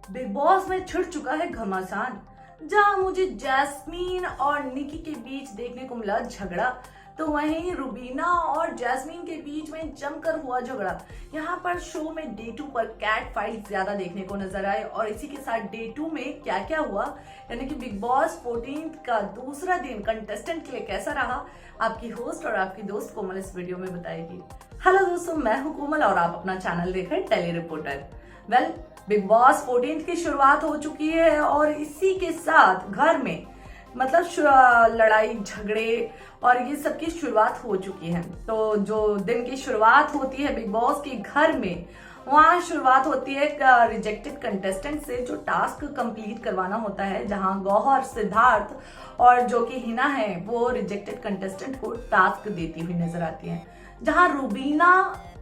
Big boss में छिड़ चुका है घमासान। जहां मुझे जैस्मीन और निकी के बीच देखने को मिला झगड़ा, तो वहीं रुबीना और जैस्मीन के बीच में जमकर हुआ झगड़ा। यहाँ पर शो में डे 2 पर कैट फाइट ज्यादा देखने को नजर आए। और इसी के साथ डे 2 में क्या क्या हुआ, यानी कि बिग बॉस 14 का दूसरा दिन कंटेस्टेंट के लिए कैसा रहा, आपकी होस्ट और आपकी दोस्त कोमल इस वीडियो में बताएगी। हेलो दोस्तों, मैं हूँ कोमल और आप अपना चैनल देख रहे हैं Tele Reporter. Well, Bigg Boss 14 की शुरुआत हो चुकी है और इसी के साथ घर में मतलब लड़ाई झगड़े और ये सब की शुरुआत हो चुकी है। तो जो दिन की शुरुआत होती है बिग बॉस के घर में, वहां शुरुआत होती है रिजेक्टेड कंटेस्टेंट से, जो टास्क कंप्लीट करवाना होता है। जहां गौहर, सिद्धार्थ और जो कि हिना है, वो रिजेक्टेड कंटेस्टेंट को टास्क देती हुई नजर आती है। जहां रुबीना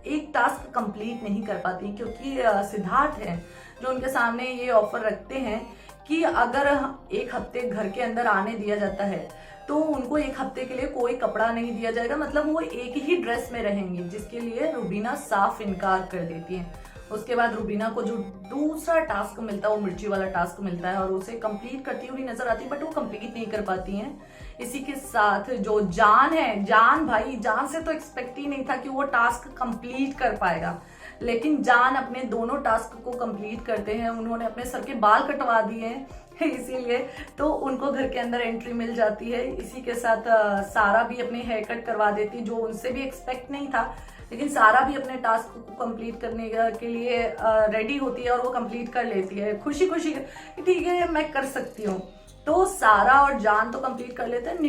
एक टास्क कंप्लीट नहीं कर पाती, क्योंकि सिद्धार्थ है जो उनके सामने ये ऑफर रखते हैं कि अगर एक हफ्ते घर के अंदर आने दिया जाता है तो उनको एक हफ्ते के लिए कोई कपड़ा नहीं दिया जाएगा, मतलब वो एक ही ड्रेस में रहेंगी, जिसके लिए रुबीना साफ इनकार कर देती है। उसके बाद रुबीना को जो दूसरा टास्क मिलता है, वो मिर्ची वाला टास्क मिलता है और उसे कंप्लीट करती हुई नजर आती है, बट वो कंप्लीट नहीं कर पाती हैं। इसी के साथ जो जान है, जान से तो एक्सपेक्ट ही नहीं था कि वो टास्क कंप्लीट कर पाएगा, लेकिन जान अपने दोनों टास्क को कंप्लीट करते हैं। उन्होंने अपने सर के बाल कटवा दिए हैं इसीलिए तो उनको घर के अंदर एंट्री मिल जाती है। इसी के साथ सारा भी अपने हेयर कट करवा देती, जो उनसे भी एक्सपेक्ट नहीं था, लेकिन सारा भी अपने टास्क को कंप्लीट करने के लिए रेडी होती है और वो कंप्लीट कर लेती है खुशी खुशी, ठीक है मैं कर सकती हूँ। तो सारा और जान तो कंप्लीट कर लेते हैं।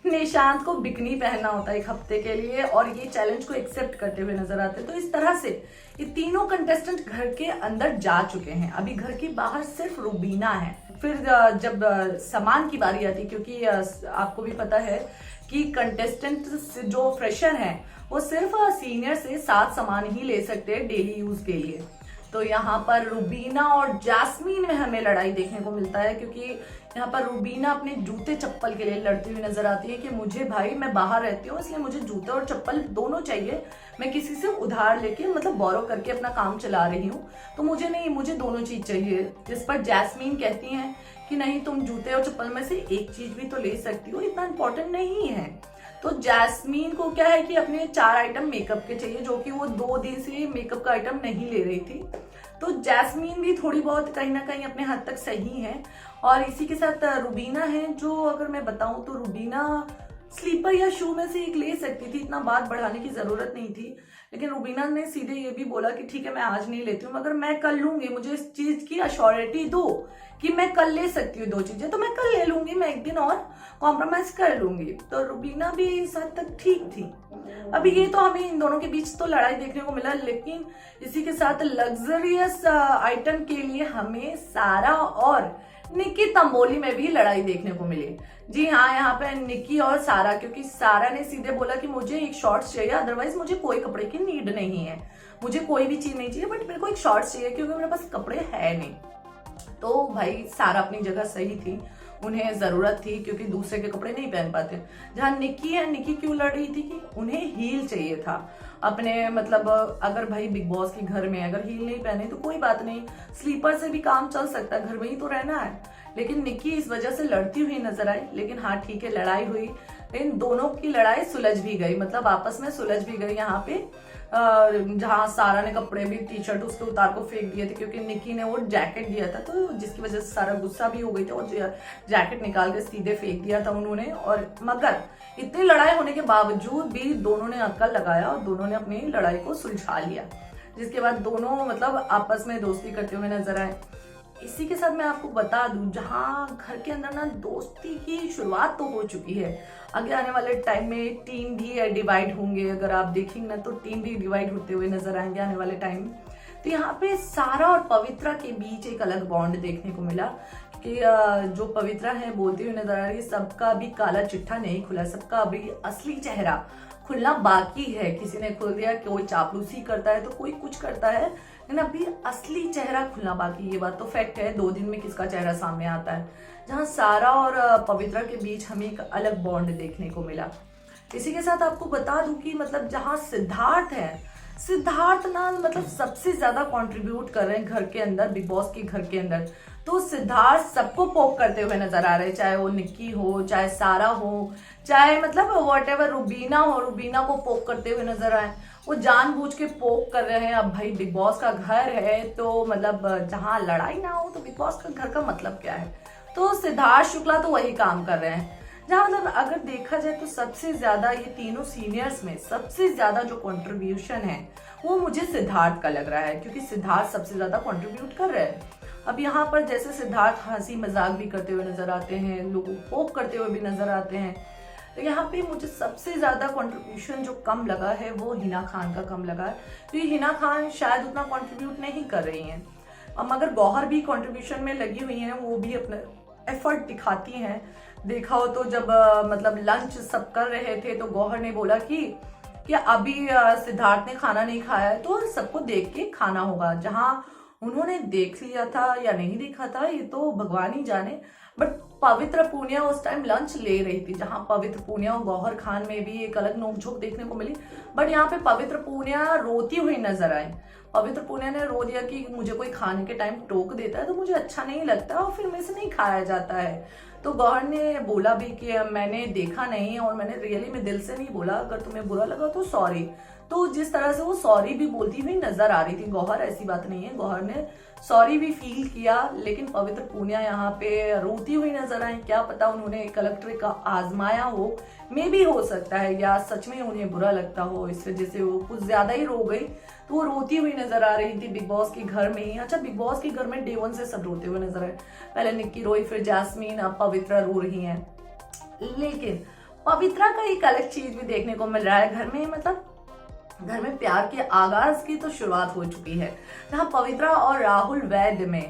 निशांत को बिकनी पहनना होता है एक हफ्ते के लिए और ये चैलेंज को एक्सेप्ट करते हुए नजर आते हैं। तो इस तरह से ये तीनों कंटेस्टेंट घर के अंदर जा चुके हैं। अभी घर के बाहर सिर्फ रुबीना है। फिर जब सामान की बारी आती, क्योंकि आपको भी पता है कि कंटेस्टेंट जो फ्रेशर हैं वो सिर्फ सीनियर से 7 सामान ही ले सकते हैं डेली यूज के लिए। तो यहाँ पर रुबीना और जैस्मीन में हमें लड़ाई देखने को मिलता है, क्योंकि यहाँ पर रुबीना अपने जूते चप्पल के लिए लड़ती हुई नजर आती है कि मुझे भाई, मैं बाहर रहती हूँ इसलिए मुझे जूते और चप्पल दोनों चाहिए। मैं किसी से उधार लेके मतलब बोरो करके अपना काम चला रही हूँ, तो मुझे नहीं, मुझे दोनों चीज चाहिए। जिस पर जैस्मीन कहती है कि नहीं, तुम जूते और चप्पल में से एक चीज भी तो ले सकती हो, इतना इंपॉर्टेंट नहीं है। तो जैस्मीन को क्या है कि अपने 4 आइटम मेकअप के चाहिए, जो कि वो 2 दिन से मेकअप का आइटम नहीं ले रही थी। तो जैस्मीन भी थोड़ी बहुत कहीं ना कहीं अपने हद तक सही है। और इसी के साथ रुबीना है, जो अगर मैं बताऊं तो रुबीना स्लीपर या शू में से एक ले सकती थी, इतना बात बढ़ाने की जरूरत नहीं थी। लेकिन रुबीना ने सीधे ये भी बोला कि ठीक है मैं आज नहीं लेती हूँ, मगर मैं कल लूंगी, मुझे इस चीज की अश्योरिटी दो कि मैं कल ले सकती हूँ 2 चीजें, तो मैं कल ले लूंगी, मैं एक दिन और कॉम्प्रोमाइज कर लूंगी। तो रुबीना भी इस हद तक ठीक थी। अभी ये तो हमें इन दोनों के बीच तो लड़ाई देखने को मिला, लेकिन इसी के साथ लग्जरियस आइटम के लिए हमें सारा और निकी तंबोली में भी लड़ाई देखने को मिली। जी हाँ, यहाँ पे निकी और सारा, क्योंकि सारा ने सीधे बोला कि मुझे एक शॉर्ट्स चाहिए, अदरवाइज मुझे कोई कपड़े की नीड नहीं है, मुझे कोई भी चीज नहीं चाहिए, बट मेरे को एक शॉर्ट्स चाहिए क्योंकि मेरे पास कपड़े है नहीं। तो भाई सारा अपनी जगह सही थी, उन्हें जरूरत थी, क्योंकि दूसरे के कपड़े नहीं पहन पाते। जहां निकी है, निकी क्यों लड़ रही थी कि उन्हें हील चाहिए था अपने, मतलब अगर भाई बिग बॉस के घर में अगर हील नहीं पहने तो कोई बात नहीं, स्लीपर से भी काम चल सकता है, घर में ही तो रहना है। लेकिन निकी इस वजह से लड़ती हुई नजर आई। लेकिन हाँ ठीक है, लड़ाई हुई, लेकिन दोनों की लड़ाई सुलझ भी गई, मतलब आपस में सुलझ भी गई। यहाँ पे जहां सारा ने कपड़े भी, टी शर्ट उसके उतार को फेंक दिए थे, क्योंकि निकी ने वो जैकेट दिया था, तो जिसकी वजह से सारा गुस्सा भी हो गई थी और जैकेट निकाल के सीधे फेंक दिया था उन्होंने। और मगर इतनी लड़ाई होने के बावजूद भी दोनों ने अक्ल लगाया और दोनों ने अपनी लड़ाई को सुलझा लिया, जिसके बाद दोनों मतलब आपस में दोस्ती करते हुए नजर आए। इसी के साथ मैं आपको बता दूं, जहां घर के अंदर ना दोस्ती की शुरुआत तो हो चुकी है, आगे आने वाले टाइम में टीम भी डिवाइड होंगे। अगर आप देखेंगे ना तो टीम भी डिवाइड होते हुए नजर आएंगे आने वाले टाइम। तो यहाँ पे सारा और पवित्रा के बीच एक अलग बॉन्ड देखने को मिला कि जो पवित्रा है बोलती हुई नजर आ रही है, सबका भी काला चिट्ठा नहीं खुला, सबका अभी असली चेहरा खुलना बाकी है। किसी ने खोल दिया, कोई चापलूसी करता है तो कोई कुछ करता है, लेकिन अभी असली चेहरा खुलना बाकी। ये बात तो फैक्ट है, 2 दिन में किसका चेहरा सामने आता है। जहां सारा और पवित्रा के बीच हमें एक अलग बॉन्ड देखने को मिला। इसी के साथ आपको बता दूं कि मतलब जहां सिद्धार्थ है, सिद्धार्थ ना मतलब सबसे ज्यादा कंट्रीब्यूट कर रहे हैं घर के अंदर, बिग बॉस के घर के अंदर। तो सिद्धार्थ सबको पोक करते हुए नजर आ रहे हैं, चाहे वो निक्की हो, चाहे सारा हो, चाहे मतलब व्हाटएवर रुबीना हो, रुबीना को पोक करते हुए नजर आए। वो जानबूझ के पोक कर रहे हैं। अब भाई बिग बॉस का घर है तो मतलब जहां लड़ाई ना हो तो बिग बॉस का घर का मतलब क्या है। तो सिद्धार्थ शुक्ला तो वही काम कर रहे हैं। जहां मतलब अगर देखा जाए तो सबसे ज्यादा ये तीनों सीनियर्स में सबसे ज्यादा जो कंट्रीब्यूशन है वो मुझे सिद्धार्थ का लग रहा है, क्योंकि सिद्धार्थ सबसे ज्यादा कंट्रीब्यूट कर रहे हैं। अब यहाँ पर जैसे सिद्धार्थ हंसी मजाक भी करते हुए नजर आते हैं, लोगों को पोक करते हुए भी नजर आते हैं, तो यहाँ पे मुझे सबसे ज्यादा कंट्रीब्यूशन जो कम लगा है वो हिना खान का कम लगा है, क्योंकि हिना खान शायद उतना कंट्रीब्यूट नहीं कर रही हैं। मगर गौहर भी कंट्रीब्यूशन में लगी हुई हैं, वो भी अपना एफर्ट दिखाती हैं। देखा हो तो जब मतलब लंच सब कर रहे थे तो गौहर ने बोला कि अभी सिद्धार्थ ने खाना नहीं खाया है तो सबको देख के खाना होगा। जहां उन्होंने देख लिया था या नहीं देखा था ये तो भगवान ही जाने, बट पवित्र पूनिया उस टाइम लंच ले रही थी, जहां पवित्र पूनिया और गौहर खान में भी एक अलग नोकझोंक देखने को मिली। बट यहाँ पे पवित्र पूनिया रोती हुई नजर आई। पवित्र पूनिया ने रो दिया कि मुझे कोई खाने के टाइम टोक देता है तो मुझे अच्छा नहीं लगता और फिर मेरे से नहीं खाया जाता है। तो गौहर ने बोला भी कि मैंने देखा नहीं और मैंने रियली में दिल से नहीं बोला, अगर तुम्हें बुरा लगा तो सॉरी। तो जिस तरह से वो सॉरी भी बोलती हुई नजर आ रही थी गौहर, ऐसी बात नहीं है, गौहर ने सॉरी भी फील किया। लेकिन पवित्र पूनिया यहाँ पे रोती हुई नजर आई। क्या पता उन्होंने एक अलग ट्रिक आजमाया हो, मे भी हो सकता है, या सच में उन्हें बुरा लगता हो, इस वजह से वो कुछ ज्यादा ही रो गई। तो वो रोती हुई नजर आ रही थी बिग बॉस के घर में ही। अच्छा, बिग बॉस के घर में डे 1 से सब रोते हुए नजर आए। पहले निक्की रोई, फिर जैस्मीन, अब पवित्रा रो रही है। लेकिन पवित्रा का एक अलग चीज भी देखने को मिल रहा है घर में, मतलब घर में प्यार के आगाज की तो शुरुआत हो चुकी है। जहां पवित्रा और राहुल वैद्य में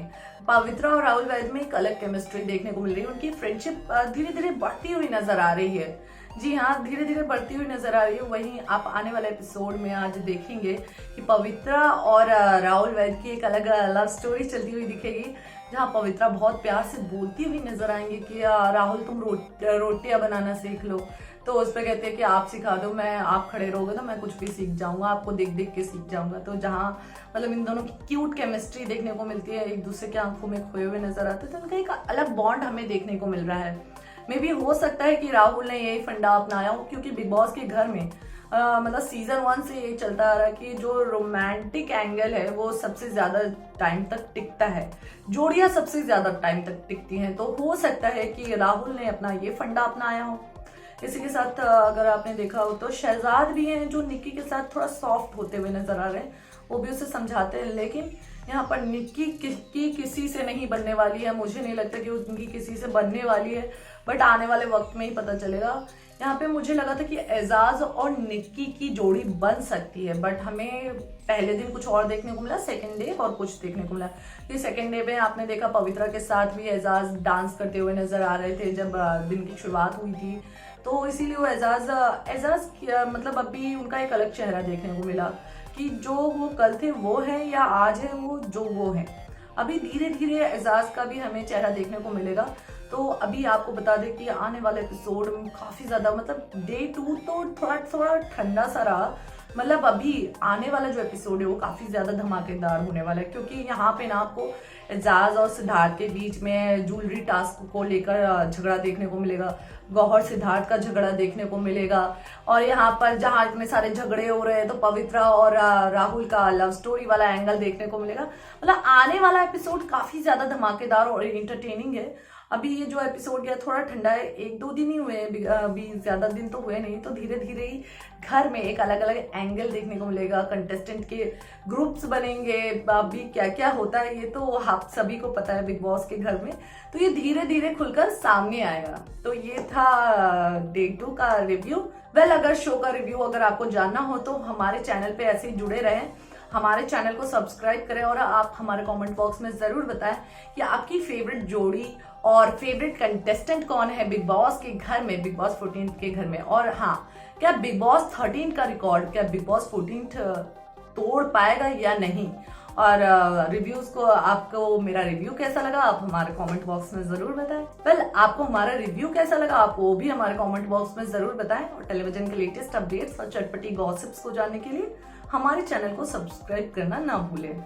एक अलग केमिस्ट्री देखने को मिल रही है। उनकी फ्रेंडशिप धीरे धीरे बढ़ती हुई नजर आ रही है। जी हाँ, धीरे धीरे बढ़ती हुई नजर आ रही है। वहीं आप आने वाले एपिसोड में आज देखेंगे कि पवित्रा और राहुल वैद्य की एक अलग लव स्टोरी चलती हुई दिखेगी, जहाँ पवित्रा बहुत प्यार से बोलती हुई नजर आएंगे कि राहुल तुम रोटियां बनाना सीख लो। तो उस पर कहते हैं कि आप सिखा दो, मैं आप खड़े रहोगे तो मैं कुछ भी सीख जाऊंगा, आपको देख देख के सीख जाऊंगा। तो जहाँ मतलब इन दोनों की क्यूट केमिस्ट्री देखने को मिलती है, एक दूसरे के आंखों में खोए हुए नजर आते हैं, तो उनका एक अलग बॉन्ड हमें देखने को मिल रहा है। मे भी हो सकता है कि राहुल ने यही फंडा अपनाया हो, क्योंकि बिग बॉस के घर में मतलब सीजन 1 से ये चलता आ रहा है कि जो रोमांटिक एंगल है वो सबसे ज्यादा टाइम तक टिकता है, जोड़ियां सबसे ज्यादा टाइम तक टिकती हैं। तो हो सकता है कि राहुल ने अपना ये फंडा अपनाया हो। इसी के साथ अगर आपने देखा हो तो शहजाद भी हैं जो निक्की के साथ थोड़ा सॉफ्ट होते हुए नजर आ रहे हैं, वो भी उसे समझाते हैं। लेकिन यहाँ पर निक्की की किसी से नहीं बनने वाली है, मुझे नहीं लगता कि उनकी किसी से बनने वाली है, बट आने वाले वक्त में ही पता चलेगा। यहाँ पे मुझे लगा था कि एजाज और निक्की की जोड़ी बन सकती है, बट हमें पहले दिन कुछ और देखने को मिला, सेकंड डे और कुछ देखने को मिला। कि सेकंड डे में आपने देखा पवित्रा के साथ भी एजाज डांस करते हुए नजर आ रहे थे जब दिन की शुरुआत हुई थी, तो इसीलिए वो एजाज मतलब अभी उनका एक अलग चेहरा देखने को मिला कि जो वो कल थे वो है या आज है वो है। अभी धीरे धीरे एजाज का भी हमें चेहरा देखने को मिलेगा। तो अभी आपको बता दें कि आने वाले एपिसोड में काफी ज्यादा मतलब डे 2 तो थोड़ा ठंडा सा रहा, मतलब अभी आने वाला जो एपिसोड है वो काफी ज्यादा धमाकेदार होने वाला है, क्योंकि यहाँ पे ना आपको एजाज और सिद्धार्थ के बीच में ज्वेलरी टास्क को लेकर झगड़ा देखने को मिलेगा, गौहर सिद्धार्थ का झगड़ा देखने को मिलेगा, और यहाँ पर जहाँ इतने सारे झगड़े हो रहे हैं तो पवित्रा और राहुल का लव स्टोरी वाला एंगल देखने को मिलेगा। मतलब आने वाला एपिसोड काफी ज्यादा धमाकेदार और इंटरटेनिंग है। अभी ये जो एपिसोड गया थोड़ा ठंडा है, 1-2 दिन ही हुए हैं, अभी ज्यादा दिन तो हुए नहीं, तो धीरे धीरे ही घर में एक अलग अलग एंगल देखने को मिलेगा, कंटेस्टेंट के ग्रुप्स बनेंगे, अभी क्या क्या होता है ये तो आप सभी को पता है बिग बॉस के घर में, तो ये धीरे धीरे खुलकर सामने आएगा। तो ये था डे 2 का रिव्यू। अगर शो का रिव्यू अगर आपको जानना हो तो हमारे चैनल पे ऐसे ही जुड़े रहें, हमारे चैनल को सब्सक्राइब करें और आप हमारे कमेंट बॉक्स में जरूर बताएं कि आपकी फेवरेट जोड़ी और फेवरेट कंटेस्टेंट कौन है बिग बॉस के घर में, बिग बॉस 14 के घर में। और हाँ, क्या बिग बॉस 13 का रिकॉर्ड क्या बिग बॉस 14 तोड़ पाएगा या नहीं, और रिव्यूज को आपको मेरा रिव्यू कैसा लगा आप हमारे कमेंट बॉक्स में जरूर बताएं। आपको हमारा रिव्यू कैसा लगा आप वो भी हमारे कमेंट बॉक्स में जरूर बताएं, और टेलीविजन के लेटेस्ट अपडेट्स और चटपटी गॉसिप्स को जानने के लिए हमारे चैनल को सब्सक्राइब करना ना भूलें।